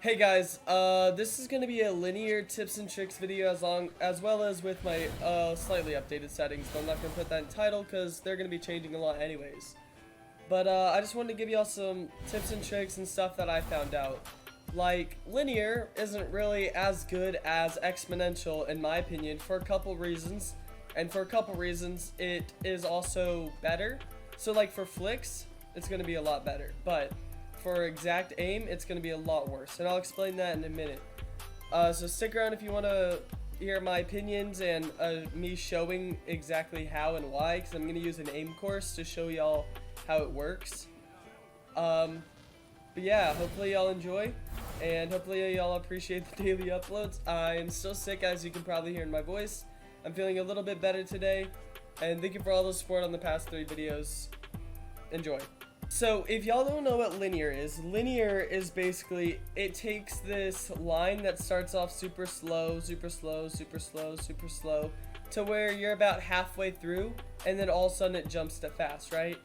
Hey guys, this is going to be a linear tips and tricks video as well as with my slightly updated settings, but I'm not going to put that in title because they're going to be changing a lot anyways. But I just wanted to give y'all some tips and tricks and stuff that I found out. Like, linear isn't really as good as exponential in my opinion for a couple reasons, and for a couple reasons it is also better. So like for flicks, it's going to be a lot better, but for exact aim, it's going to be a lot worse, and I'll explain that in a minute. So stick around if you want to hear my opinions and me showing exactly how and why, because I'm going to use an aim course to show y'all how it works. But yeah, hopefully y'all enjoy, and hopefully y'all appreciate the daily uploads. I am still sick, as you can probably hear in my voice. I'm feeling a little bit better today, and thank you for all the support on the past 3 videos. Enjoy. So if y'all don't know what linear is basically, it takes this line that starts off super slow, super slow, super slow, super slow, to where you're about halfway through, and then all of a sudden it jumps to fast, right?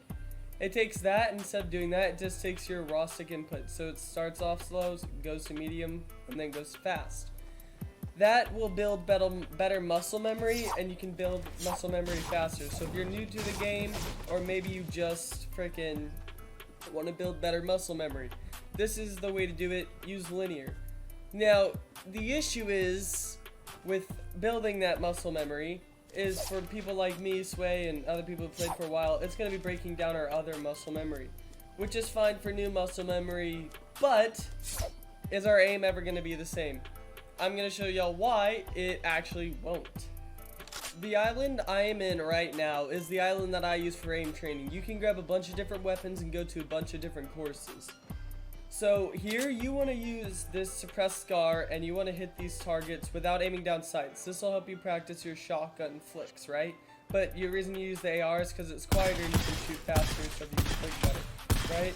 It takes that, instead of doing that, it just takes your raw stick input. So it starts off slow, goes to medium, and then goes to fast. That will build better muscle memory, and you can build muscle memory faster. So if you're new to the game, or maybe you just freaking want to build better muscle memory, this is the way to do it. Use linear. Now, the issue is with building that muscle memory is for people like me, Sway, and other people who played for a while, it's going to be breaking down our other muscle memory, which is fine for new muscle memory, but is our aim ever going to be the same? I'm going to show y'all why it actually won't. The island I am in right now is the island that I use for aim training. You can grab a bunch of different weapons and go to a bunch of different courses. So here you want to use this suppressed scar, and you want to hit these targets without aiming down sights. This will help you practice your shotgun flicks, right? But the reason you use the AR is because it's quieter and you can shoot faster, so you can flick better, right?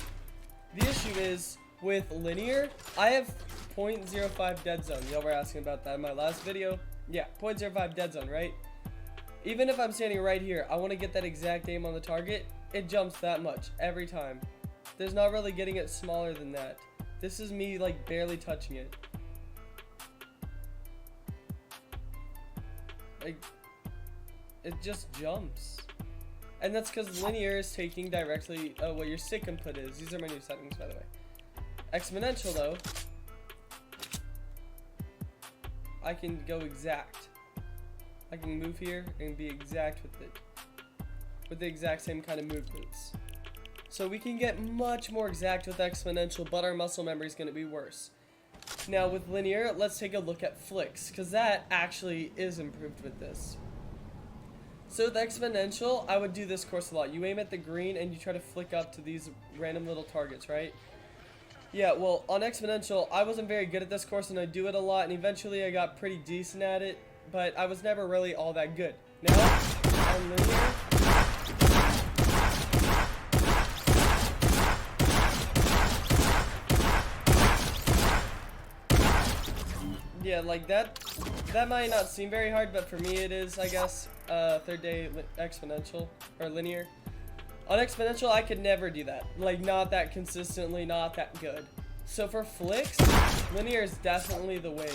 The issue is with linear, I have 0.05 dead zone. Y'all were asking about that in my last video. Yeah, 0.05 dead zone, right? Even if I'm standing right here, I want to get that exact aim on the target, it jumps that much every time. There's not really getting it smaller than that. This is me like barely touching it. Like, it just jumps. And that's because linear is taking directly what your stick input is. These are my new settings, by the way. Exponential though, I can go exact. I can move here and be exact with it, with the exact same kind of movements. So we can get much more exact with exponential, but our muscle memory is going to be worse. Now with linear, let's take a look at flicks, because that actually is improved with this. So with exponential, I would do this course a lot. You aim at the green and you try to flick up to these random little targets, right? Yeah, well, on exponential, I wasn't very good at this course, and I do it a lot, and eventually I got pretty decent at it, but I was never really all that good. Now, on linear, yeah, like that might not seem very hard, but for me it is, I guess. Third day exponential, or linear. On exponential, I could never do that. Like, not that consistently, not that good. So for flicks, linear is definitely the way.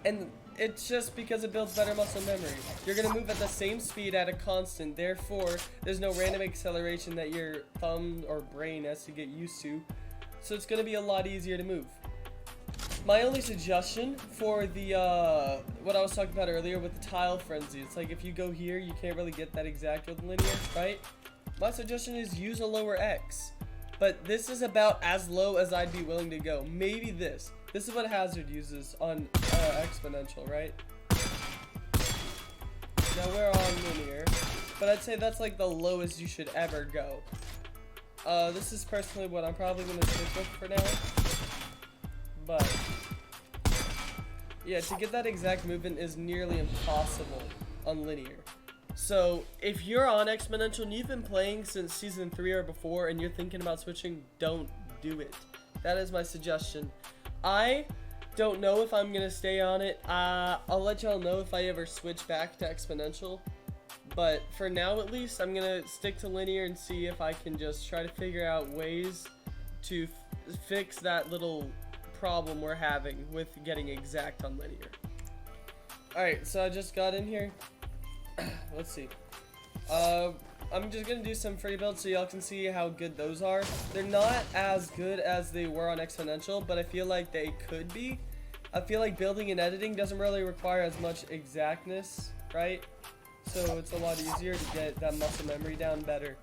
And it's just because it builds better muscle memory. You're gonna move at the same speed at a constant, therefore, there's no random acceleration that your thumb or brain has to get used to. So it's gonna be a lot easier to move. My only suggestion for the, what I was talking about earlier with the tile frenzy, it's like if you go here, you can't really get that exact with linear, right? My suggestion is use a lower X. But this is about as low as I'd be willing to go. Maybe this. This is what Hazard uses on exponential, right? Now we're on linear, but I'd say that's like the lowest you should ever go. This is personally what I'm probably going to stick with for now. But yeah, to get that exact movement is nearly impossible on linear. So if you're on exponential and you've been playing since season 3 or before and you're thinking about switching, don't do it. That is my suggestion. I don't know if I'm gonna stay on it. I'll let y'all know if I ever switch back to exponential, but for now at least I'm gonna stick to linear and see if I can just try to figure out ways to fix that little problem we're having with getting exact on linear. Alright, so I just got in here. Let's see. I'm just gonna do some free builds so y'all can see how good those are. They're not as good as they were on Exponential, but I feel like they could be. I feel like building and editing doesn't really require as much exactness, right? So it's a lot easier to get that muscle memory down better.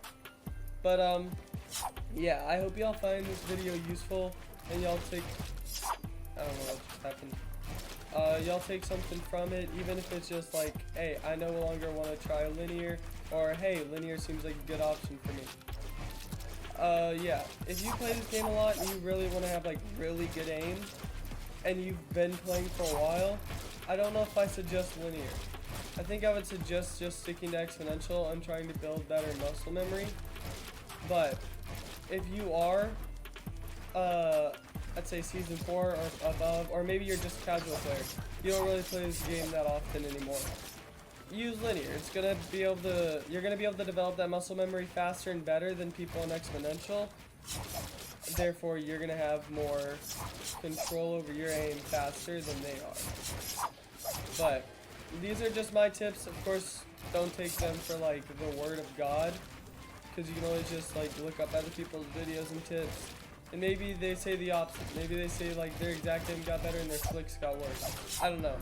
But yeah, I hope y'all find this video useful and y'all take, I don't know what just happened. Y'all take something from it, even if it's just like, hey, I no longer want to try linear, or hey, linear seems like a good option for me. Yeah, if you play this game a lot and you really want to have like really good aim, and you've been playing for a while, I don't know if I suggest linear. I think I would suggest just sticking to Exponential and trying to build better muscle memory. But if you are, I'd say season 4 or above, or maybe you're just a casual player, you don't really play this game that often anymore, use linear. It's gonna be able to, you're gonna be able to develop that muscle memory faster and better than people on Exponential. Therefore, you're gonna have more control over your aim faster than they are. But these are just my tips. Of course, don't take them for like the word of God, because you can always just like look up other people's videos and tips, and maybe they say the opposite. Maybe they say like their exact aim got better and their flicks got worse. I don't know.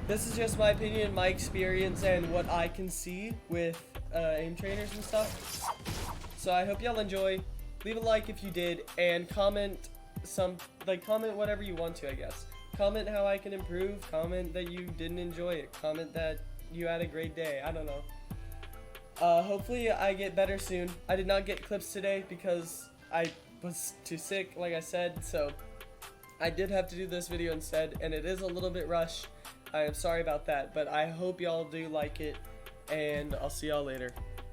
This is just my opinion, my experience, and what I can see with aim trainers and stuff. So I hope y'all enjoy. Leave a like if you did, and comment comment whatever you want to, I guess. Comment how I can improve, comment that you didn't enjoy it, comment that you had a great day, I don't know. Hopefully I get better soon. I did not get clips today because I was too sick, like I said, so I did have to do this video instead, and it is a little bit rushed. I am sorry about that, but I hope y'all do like it, and I'll see y'all later.